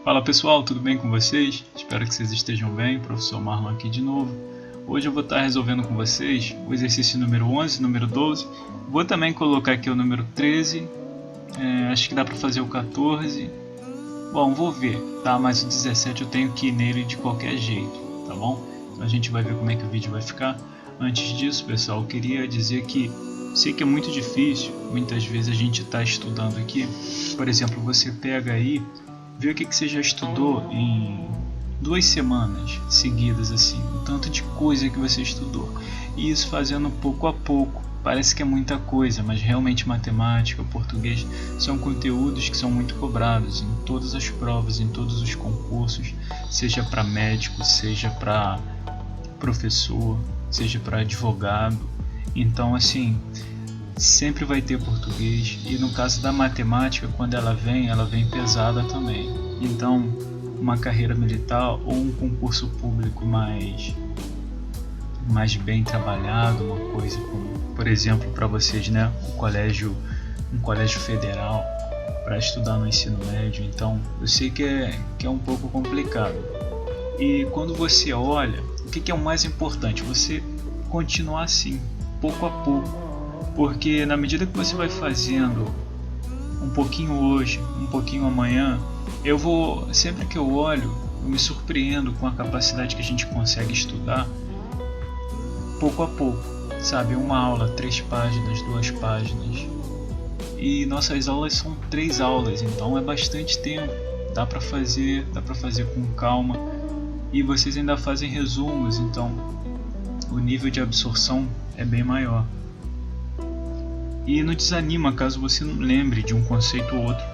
Fala pessoal, tudo bem com vocês? Espero que vocês estejam bem, professor Marlon aqui de novo. Hoje eu vou estar resolvendo com vocês o exercício número 11, número 12. Vou também colocar aqui o número 13, acho que dá para fazer o 14. Bom, vou ver, tá? Mas o 17 eu tenho que ir nele de qualquer jeito, tá bom? Então a gente vai ver como é que o vídeo vai ficar. Antes disso, pessoal, eu queria dizer que sei que é muito difícil, muitas vezes a gente está estudando aqui. Por exemplo, você pega aí, vê o que você já estudou em 2 semanas seguidas, assim, o tanto de coisa que você estudou. E isso fazendo pouco a pouco. Parece que é muita coisa, mas realmente matemática, português são conteúdos que são muito cobrados em todas as provas, em todos os concursos, seja para médico, seja para professor, seja para advogado. Então, assim, sempre vai ter português, e no caso da matemática, quando ela vem pesada também. Então, uma carreira militar ou um concurso público mais bem trabalhado, uma coisa como, por exemplo, para vocês, né, um colégio federal para estudar no ensino médio. Então, eu sei que é um pouco complicado. E quando você olha, o que é o mais importante? Você continuar assim, pouco a pouco, porque na medida que você vai fazendo um pouquinho hoje, um pouquinho amanhã, sempre que eu olho, eu me surpreendo com a capacidade que a gente consegue estudar pouco a pouco, sabe? Uma aula, 3 páginas, 2 páginas, e nossas aulas são 3 aulas, então é bastante tempo, dá para fazer com calma, e vocês ainda fazem resumos, então o nível de absorção é bem maior. E não desanima caso você não lembre de um conceito ou outro,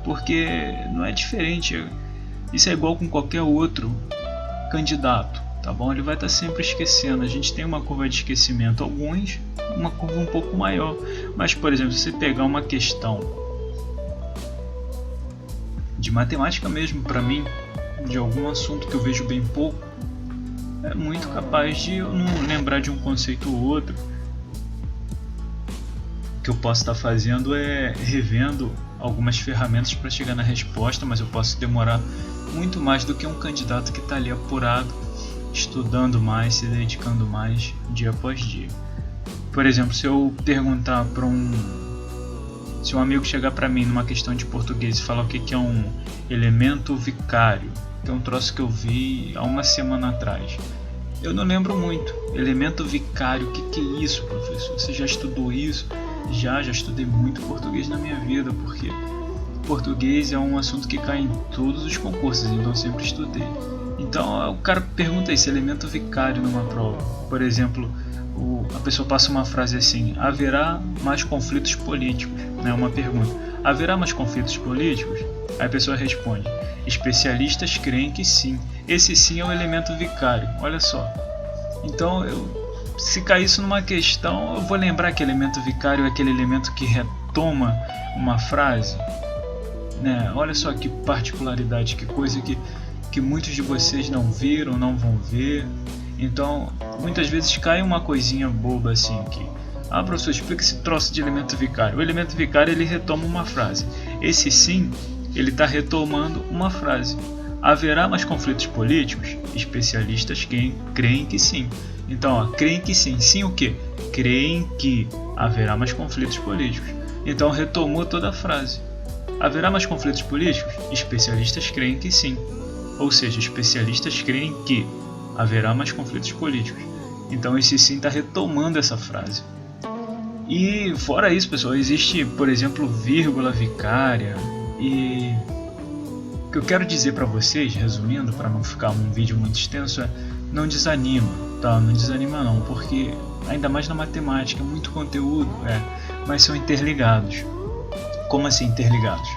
porque não é diferente, isso é igual com qualquer outro candidato, tá bom? Ele vai estar sempre esquecendo, a gente tem uma curva de esquecimento, alguns uma curva um pouco maior, mas por exemplo, se você pegar uma questão de matemática mesmo, para mim, de algum assunto que eu vejo bem pouco, é muito capaz de eu não lembrar de um conceito ou outro. O que eu posso estar fazendo é revendo algumas ferramentas para chegar na resposta, mas eu posso demorar muito mais do que um candidato que está ali apurado, estudando mais, se dedicando mais dia após dia. Por exemplo, se eu perguntar para se um amigo chegar para mim numa questão de português e falar o que é um elemento vicário, que é um troço que eu vi há uma semana atrás, eu não lembro muito. Elemento vicário, o que é isso, professor? Você já estudou isso? Já estudei muito português na minha vida, porque português é um assunto que cai em todos os concursos, então eu sempre estudei. Então o cara pergunta esse elemento vicário numa prova. Por exemplo, a pessoa passa uma frase assim: haverá mais conflitos políticos, né? Uma pergunta: haverá mais conflitos políticos? Aí a pessoa responde: especialistas creem que sim. Esse sim é o elemento vicário, olha só. Então, se cair isso numa questão, eu vou lembrar que elemento vicário é aquele elemento que retoma uma frase, né? Olha só que particularidade, que coisa que muitos de vocês não viram, não vão ver. Então, muitas vezes cai uma coisinha boba assim que: ah, professor, explica esse troço de elemento vicário. O elemento vicário, ele retoma uma frase. Esse sim, ele está retomando uma frase. Haverá mais conflitos políticos? Especialistas creem que sim. Então, ó, creem que sim. Sim o quê? Creem que haverá mais conflitos políticos. Então, retomou toda a frase. Haverá mais conflitos políticos? Especialistas creem que sim. Ou seja, especialistas creem que haverá mais conflitos políticos. Então, esse sim está retomando essa frase. E fora isso, pessoal, existe, por exemplo, vírgula vicária. E o que eu quero dizer para vocês, resumindo, para não ficar um vídeo muito extenso, é: não desanima, tá? Não desanima não, porque ainda mais na matemática, muito conteúdo, mas são interligados. Como assim interligados?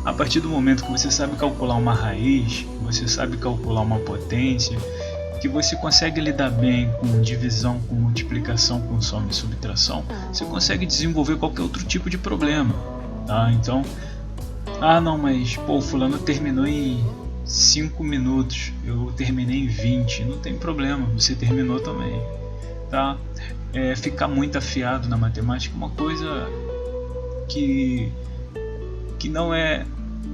A partir do momento que você sabe calcular uma raiz, você sabe calcular uma potência, que você consegue lidar bem com divisão, com multiplicação, com soma e subtração, você consegue desenvolver qualquer outro tipo de problema, tá? Então, não, mas pô, fulano terminou em 5 minutos, eu terminei em 20, não tem problema, você terminou também, tá? Ficar muito afiado na matemática é uma coisa que não é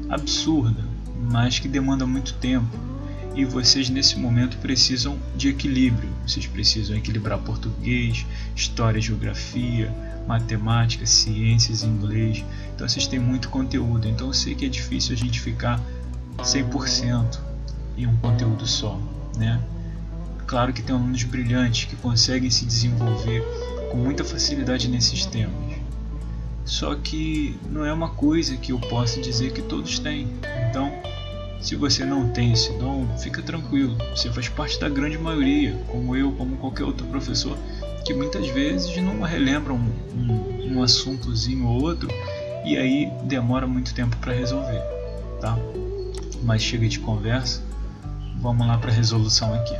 absurda, mas que demanda muito tempo. E vocês nesse momento precisam de equilíbrio. Vocês precisam equilibrar português, história, geografia, matemática, ciências, inglês. Então vocês têm muito conteúdo. Então eu sei que é difícil a gente ficar 100% em um conteúdo só, né? Claro que tem alunos brilhantes que conseguem se desenvolver com muita facilidade nesses temas. Só que não é uma coisa que eu possa dizer que todos têm. Então, se você não tem esse dom, fica tranquilo. Você faz parte da grande maioria, como eu, como qualquer outro professor, que muitas vezes não relembra um assuntozinho ou outro e aí demora muito tempo para resolver, tá? Mas chega de conversa, vamos lá para a resolução aqui.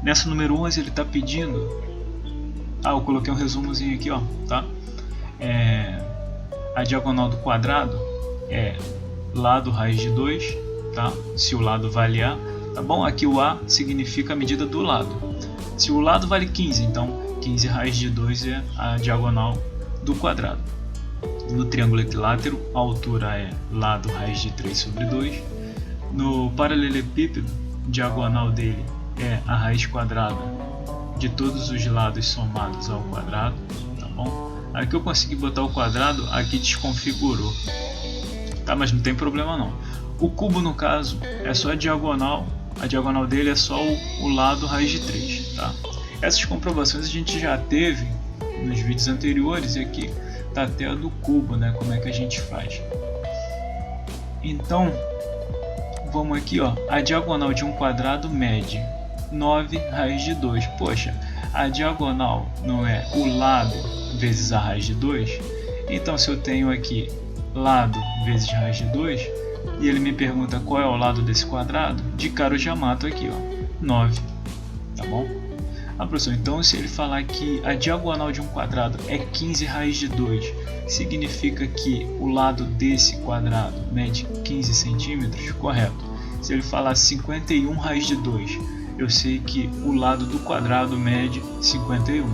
Nessa número 11 ele está pedindo... eu coloquei um resumozinho aqui, ó, tá? A diagonal do quadrado é lado raiz de 2, tá? Se o lado vale A, tá bom? Aqui o A significa a medida do lado. Se o lado vale 15, então 15 raiz de 2 é a diagonal do quadrado. No triângulo equilátero, a altura é lado raiz de 3 sobre 2. No paralelepípedo, diagonal dele é a raiz quadrada de todos os lados somados ao quadrado, tá bom? Aqui eu consegui botar o quadrado, aqui desconfigurou, tá? Mas não tem problema não. O cubo, no caso, é só a diagonal dele é só o lado raiz de 3, tá? Essas comprovações a gente já teve nos vídeos anteriores e aqui tá até a do cubo, né? Como é que a gente faz. Então, vamos aqui, ó. A diagonal de um quadrado mede 9 raiz de 2. Poxa, a diagonal não é o lado vezes a raiz de 2? Então, se eu tenho aqui lado vezes raiz de 2 e ele me pergunta qual é o lado desse quadrado, de cara eu já mato aqui, ó, 9, tá bom? Professor, então se ele falar que a diagonal de um quadrado é 15 raiz de 2, significa que o lado desse quadrado mede 15 centímetros? Correto. Se ele falar 51 raiz de 2, eu sei que o lado do quadrado mede 51,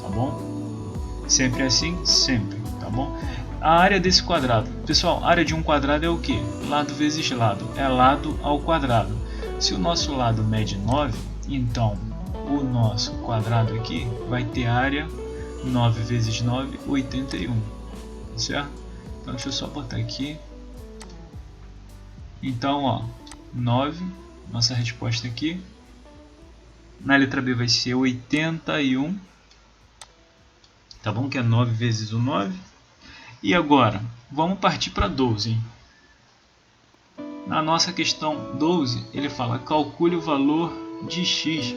tá bom? Sempre assim? Sempre, tá bom? A área desse quadrado, pessoal, a área de um quadrado é o que? Lado vezes lado, é lado ao quadrado. Se o nosso lado mede 9, então o nosso quadrado aqui vai ter área 9 vezes 9, 81, certo? Então deixa eu só botar aqui. Então, ó, 9, nossa resposta aqui. Na letra B vai ser 81, tá bom? Que é 9 vezes o 9. E agora, vamos partir para 12, hein? Na nossa questão 12, ele fala, calcule o valor de x.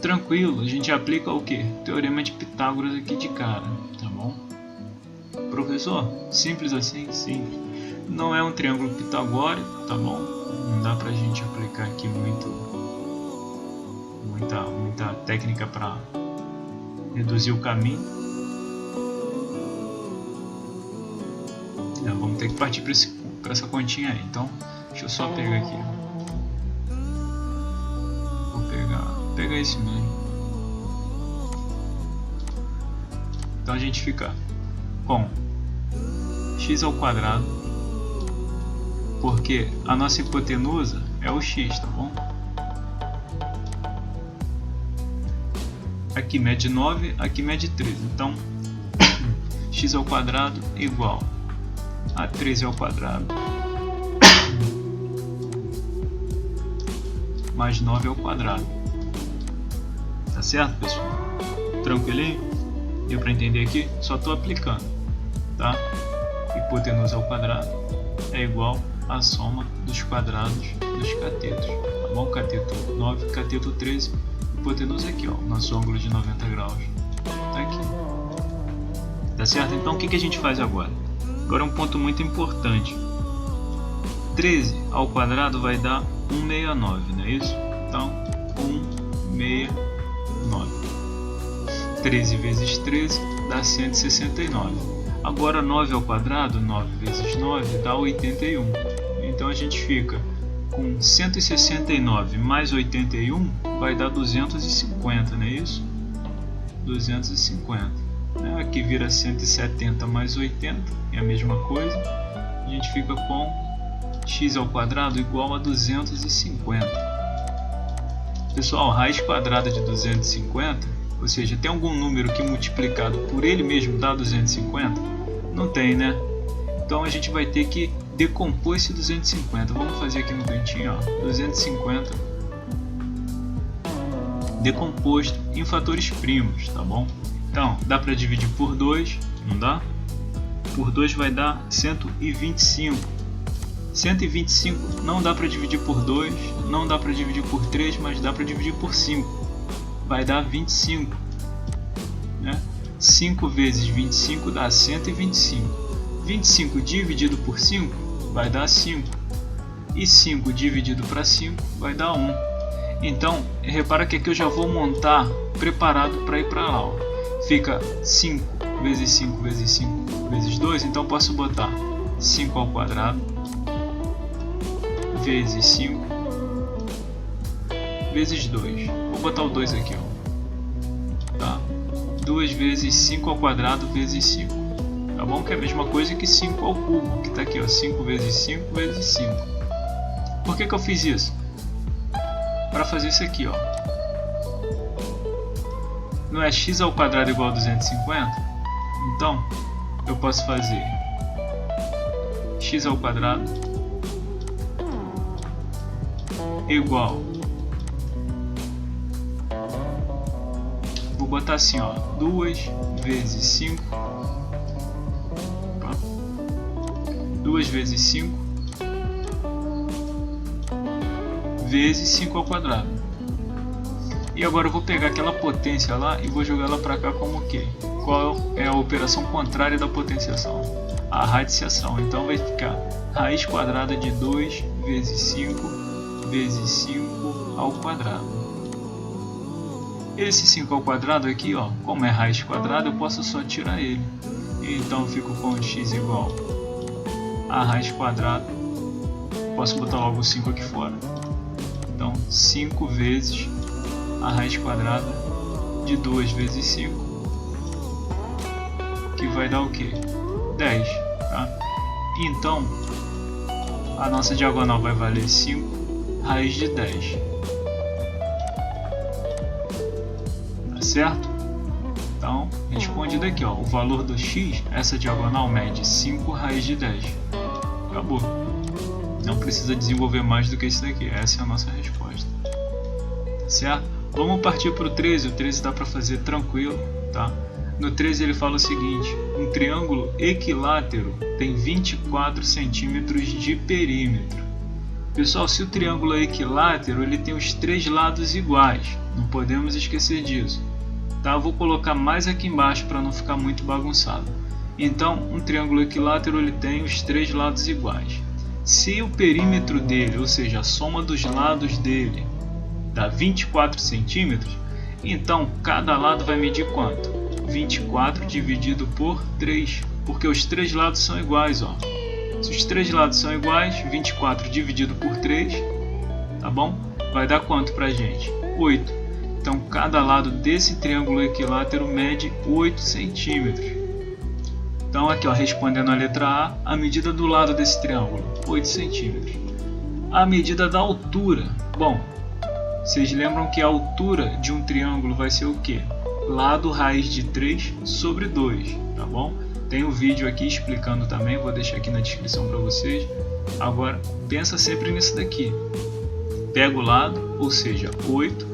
Tranquilo, a gente aplica o que? Teorema de Pitágoras aqui de cara, tá bom? Professor, simples assim? Simples. Não é um triângulo pitagórico, tá bom? Não dá pra gente aplicar aqui muita técnica para reduzir o caminho. Vamos ter que partir para essa continha aí. Então, deixa eu só pegar aqui. Vou pegar esse mesmo. Então a gente fica com x ao quadrado, porque a nossa hipotenusa é o x, tá bom? Aqui mede 9, aqui mede 13. Então, x ao quadrado igual a 13 ao quadrado mais 9 ao quadrado. Tá certo, pessoal? Tranquilinho? Deu para entender aqui? Só estou aplicando, tá? Hipotenusa ao quadrado é igual à soma dos quadrados dos catetos, tá bom? Cateto 9, cateto 13, hipotenusa aqui, ó, nosso ângulo de 90 graus tá aqui. Tá certo? Então o que a gente faz agora? Agora um ponto muito importante. 13 ao quadrado vai dar 169, não é isso? Então, 169. 13 vezes 13 dá 169. Agora 9 ao quadrado, 9 vezes 9 dá 81. Então a gente fica com 169 mais 81 vai dar 250, não é isso? 250. Aqui vira 170 mais 80, é a mesma coisa. A gente fica com x ao quadrado igual a 250. Pessoal, raiz quadrada de 250, ou seja, tem algum número que multiplicado por ele mesmo dá 250? Não tem, né? Então a gente vai ter que decompor esse 250. Vamos fazer aqui no cantinho, ó, 250 decomposto em fatores primos, tá bom? Então, dá para dividir por 2, não dá? Por 2 vai dar 125. 125 não dá para dividir por 2, não dá para dividir por 3, mas dá para dividir por 5. Vai dar 25. Né? 5 vezes 25 dá 125. 25 dividido por 5 vai dar 5. E 5 dividido para 5 vai dar 1. Então, repara que aqui eu já vou montar preparado para ir para a aula. Fica 5 vezes 5 vezes 5 vezes 2, então posso botar 5 ao quadrado vezes 5 vezes 2. Vou botar o 2 aqui, ó. Tá? 2 vezes 5 ao quadrado vezes 5. Tá bom? Que é a mesma coisa que 5 ao cubo, que está aqui, ó, 5 vezes 5 vezes 5. Por que eu fiz isso? Para fazer isso aqui, ó. Não é x ao quadrado igual a 250? Então, eu posso fazer x ao quadrado igual, vou botar assim, ó, 2 vezes 5, 2 vezes 5 vezes 5 ao quadrado. E agora eu vou pegar aquela potência lá e vou jogar ela para cá como o quê? Qual é a operação contrária da potenciação? A radiciação. Então vai ficar raiz quadrada de 2 vezes 5 vezes 5 ao quadrado. Esse 5 ao quadrado aqui, ó, como é raiz quadrada, eu posso só tirar ele. Então eu fico com x igual a raiz quadrada. Posso botar logo o 5 aqui fora. Então 5 vezes a raiz quadrada de 2 vezes 5, que vai dar o que? 10. Tá? Então a nossa diagonal vai valer 5 raiz de 10. Tá certo? Então, respondido aqui, ó, o valor do x, essa diagonal mede 5 raiz de 10. Acabou. Não precisa desenvolver mais do que isso daqui. Essa é a nossa resposta. Tá certo? Vamos partir para o 13. O 13 dá para fazer tranquilo, tá? No 13 ele fala o seguinte: um triângulo equilátero tem 24 centímetros de perímetro. Pessoal, se o triângulo é equilátero, ele tem os 3 lados iguais. Não podemos esquecer disso. Tá? Eu vou colocar mais aqui embaixo para não ficar muito bagunçado. Então, um triângulo equilátero ele tem os 3 lados iguais. Se o perímetro dele, ou seja, a soma dos lados dele, dá 24 centímetros, então cada lado vai medir quanto? 24 dividido por 3, porque os 3 lados são iguais, ó. Se os 3 lados são iguais, 24 dividido por 3, tá bom? Vai dar quanto pra gente? 8. Então cada lado desse triângulo equilátero mede 8 centímetros. Então aqui, ó, respondendo a letra A, a medida do lado desse triângulo, 8 centímetros. A medida da altura, bom, vocês lembram que a altura de um triângulo vai ser o quê? Lado raiz de 3 sobre 2, tá bom? Tem um vídeo aqui explicando também, vou deixar aqui na descrição para vocês. Agora, pensa sempre nisso daqui. Pega o lado, ou seja, 8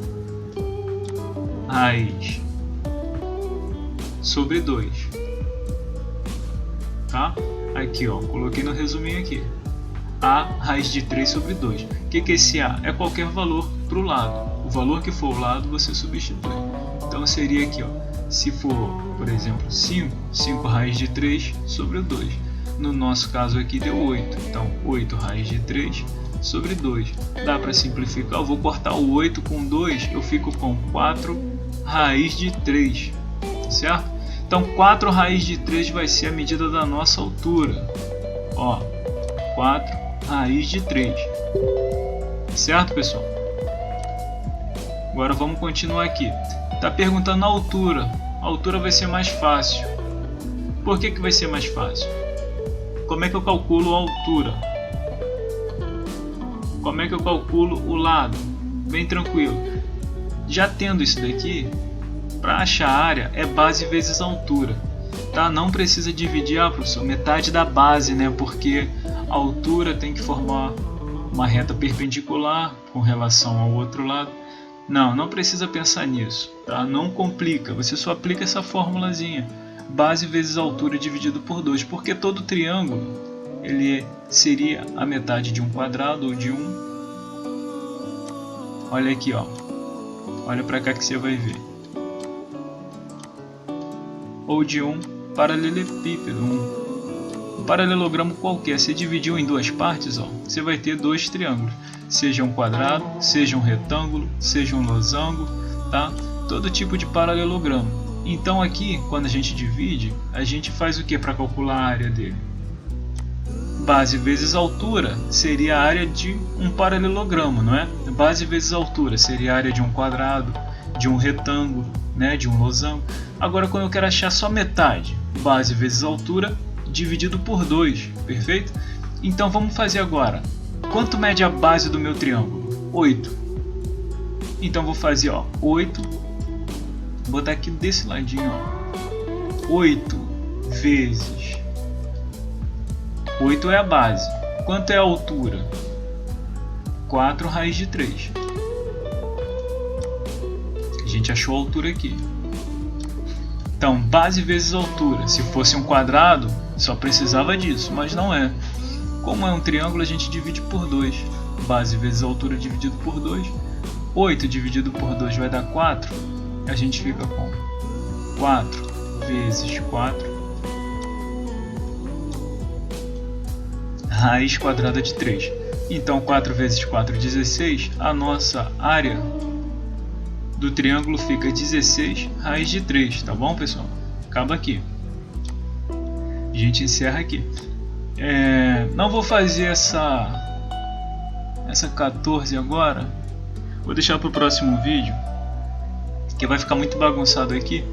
raiz sobre 2. Tá? Aqui, ó, coloquei no resuminho aqui. A raiz de 3 sobre 2. O que é esse A? É qualquer valor para o lado. O valor que for o lado, você substitui. Então seria aqui, ó, se for, por exemplo, 5, 5 raiz de 3 sobre 2. No nosso caso aqui deu 8. Então 8 raiz de 3 sobre 2. Dá para simplificar, eu vou cortar o 8 com 2, eu fico com 4 raiz de 3. Certo? Então 4 raiz de 3 vai ser a medida da nossa altura. Ó, 4 raiz de 3. Certo, pessoal? Agora vamos continuar aqui. Está perguntando a altura. A altura vai ser mais fácil. Por que vai ser mais fácil? Como é que eu calculo a altura? Como é que eu calculo o lado? Bem tranquilo. Já tendo isso daqui, para achar a área é base vezes altura. Tá? Não precisa dividir, professor, metade da base, né? Porque a altura tem que formar uma reta perpendicular com relação ao outro lado. Não precisa pensar nisso, tá? Não complica, você só aplica essa formulazinha. Base vezes altura dividido por 2, porque todo triângulo ele seria a metade de um quadrado ou de um... Olha aqui, ó. Olha para cá que você vai ver. Ou de um paralelepípedo, um paralelogramo qualquer. Você dividiu em duas partes, ó, você vai ter dois triângulos. Seja um quadrado, seja um retângulo, seja um losango, tá? Todo tipo de paralelogramo. Então aqui, quando a gente divide, a gente faz o que para calcular a área dele? Base vezes altura seria a área de um paralelogramo, não é? Base vezes altura seria a área de um quadrado, de um retângulo, né? De um losango. Agora, quando eu quero achar só metade, base vezes altura dividido por 2, perfeito? Então vamos fazer agora. Quanto mede a base do meu triângulo? 8. Então vou fazer, ó, 8. Vou botar aqui desse ladinho, ó. 8 vezes 8 é a base. Quanto é a altura? 4 raiz de 3. A gente achou a altura aqui. Então, base vezes altura. Se fosse um quadrado, só precisava disso, mas não é. Como é um triângulo, a gente divide por 2. Base vezes altura dividido por 2. 8 dividido por 2 vai dar 4. A gente fica com 4 vezes 4. Raiz quadrada de 3. Então 4 vezes 4 é 16. A nossa área do triângulo fica 16 raiz de 3. Tá bom, pessoal? Acaba aqui. A gente encerra aqui. Não vou fazer essa 14 agora. Vou deixar para o próximo vídeo, que vai ficar muito bagunçado aqui.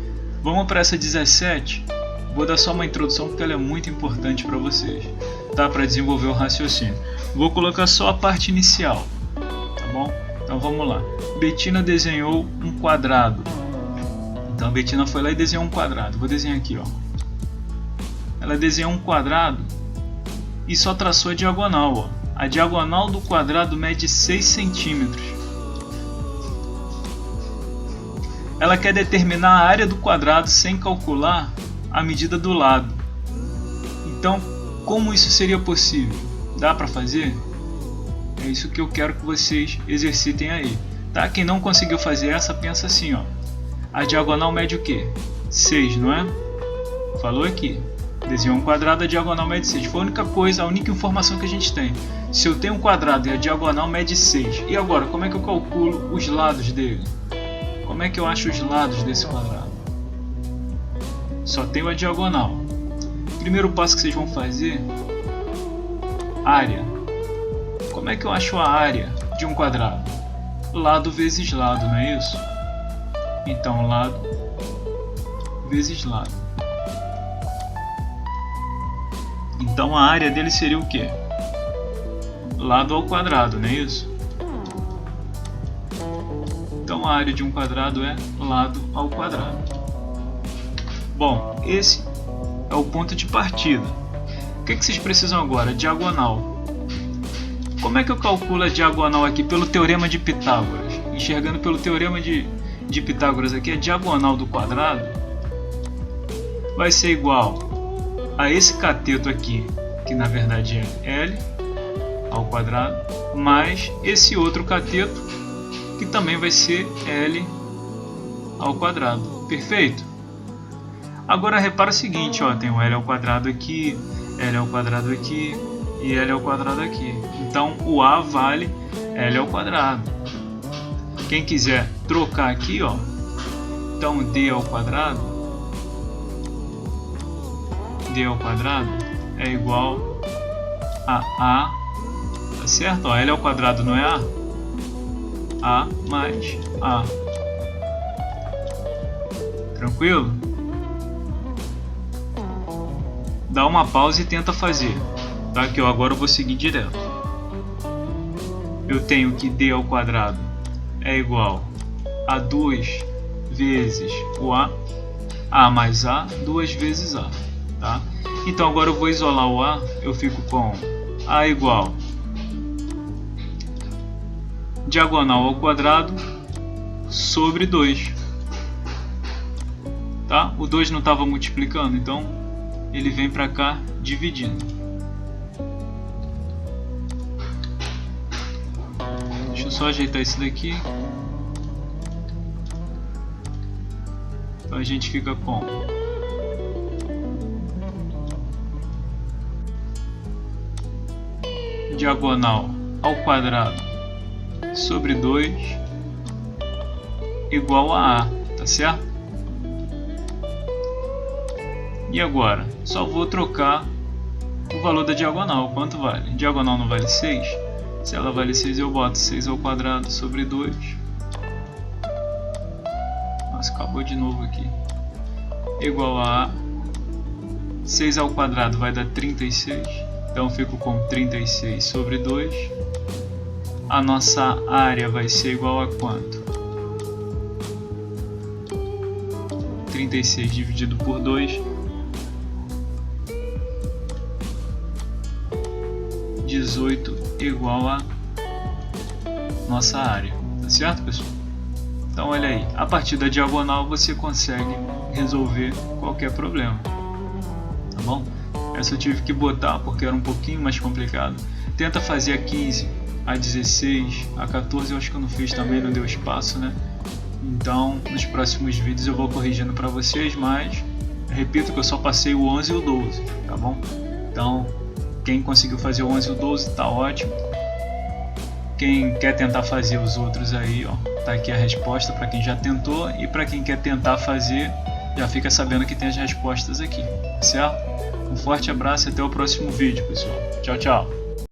Vamos para essa 17. Vou dar só uma introdução porque ela é muito importante para vocês, tá? Para desenvolver o raciocínio. Vou colocar só a parte inicial, tá bom? Então vamos lá. Betina desenhou um quadrado. Então a Betina foi lá e desenhou um quadrado. Vou desenhar aqui, ó. Ela desenhou um quadrado e só traçou a diagonal, ó. A diagonal do quadrado mede 6 centímetros. Ela quer determinar a área do quadrado sem calcular a medida do lado. Então, como isso seria possível? Dá para fazer? É isso que eu quero que vocês exercitem aí, tá? Quem não conseguiu fazer essa, pensa assim, ó. A diagonal mede o quê? 6, não é? Falou aqui. Desenhou um quadrado, a diagonal mede 6. Foi a única coisa, a única informação que a gente tem. Se eu tenho um quadrado e a diagonal mede 6, e agora, como é que eu calculo os lados dele? Como é que eu acho os lados desse quadrado? Só tenho a diagonal. Primeiro passo que vocês vão fazer: área. Como é que eu acho a área de um quadrado? Lado vezes lado, não é isso? Então, lado vezes lado. Então, a área dele seria o quê? Lado ao quadrado, não é isso? Então, a área de um quadrado é lado ao quadrado. Bom, esse é o ponto de partida. O que vocês precisam agora? Diagonal. Como é que eu calculo a diagonal aqui pelo teorema de Pitágoras? Enxergando pelo teorema de Pitágoras aqui, a diagonal do quadrado vai ser igual a esse cateto aqui, que na verdade é L ao quadrado, mais esse outro cateto, que também vai ser L ao quadrado. Perfeito? Agora repara o seguinte, ó, tem o L ao quadrado aqui, L ao quadrado aqui e L ao quadrado aqui. Então o A vale L ao quadrado. Quem quiser trocar aqui, ó, então D ao quadrado é igual a A, tá certo? Ó, L ao quadrado não é A mais A. Tranquilo? Dá uma pausa e tenta fazer, tá? Que eu agora vou seguir direto. eu tenho que d ao quadrado é igual a 2 vezes o a mais a, 2 vezes a, tá? Então agora eu vou isolar o a, eu fico com a igual diagonal ao quadrado sobre 2, tá? O 2 não estava multiplicando, então ele vem para cá dividindo. Deixa eu só ajeitar isso daqui. Então a gente fica com diagonal ao quadrado sobre 2 igual a tá certo? E agora, só vou trocar o valor da diagonal. Quanto vale? Diagonal não vale 6? Se ela vale 6, eu boto 6 ao quadrado sobre 2. Nossa, acabou de novo aqui. Igual a 6 ao quadrado vai dar 36. Então eu fico com 36 sobre 2. A nossa área vai ser igual a quanto? 36 dividido por 2. 18 igual a nossa área. Tá certo, pessoal? Então olha aí, a partir da diagonal você consegue resolver qualquer problema. Tá bom? Essa eu tive que botar porque era um pouquinho mais complicado. Tenta fazer a 15, a 16, a 14 eu acho que eu não fiz também, não deu espaço, né? Então nos próximos vídeos eu vou corrigindo para vocês, mas repito que eu só passei o 11 e o 12, tá bom? Então quem conseguiu fazer o 11 e o 12 tá ótimo. Quem quer tentar fazer os outros aí, ó, tá aqui a resposta para quem já tentou, e para quem quer tentar fazer, já fica sabendo que tem as respostas aqui, certo? Um forte abraço e até o próximo vídeo, pessoal. Tchau, tchau.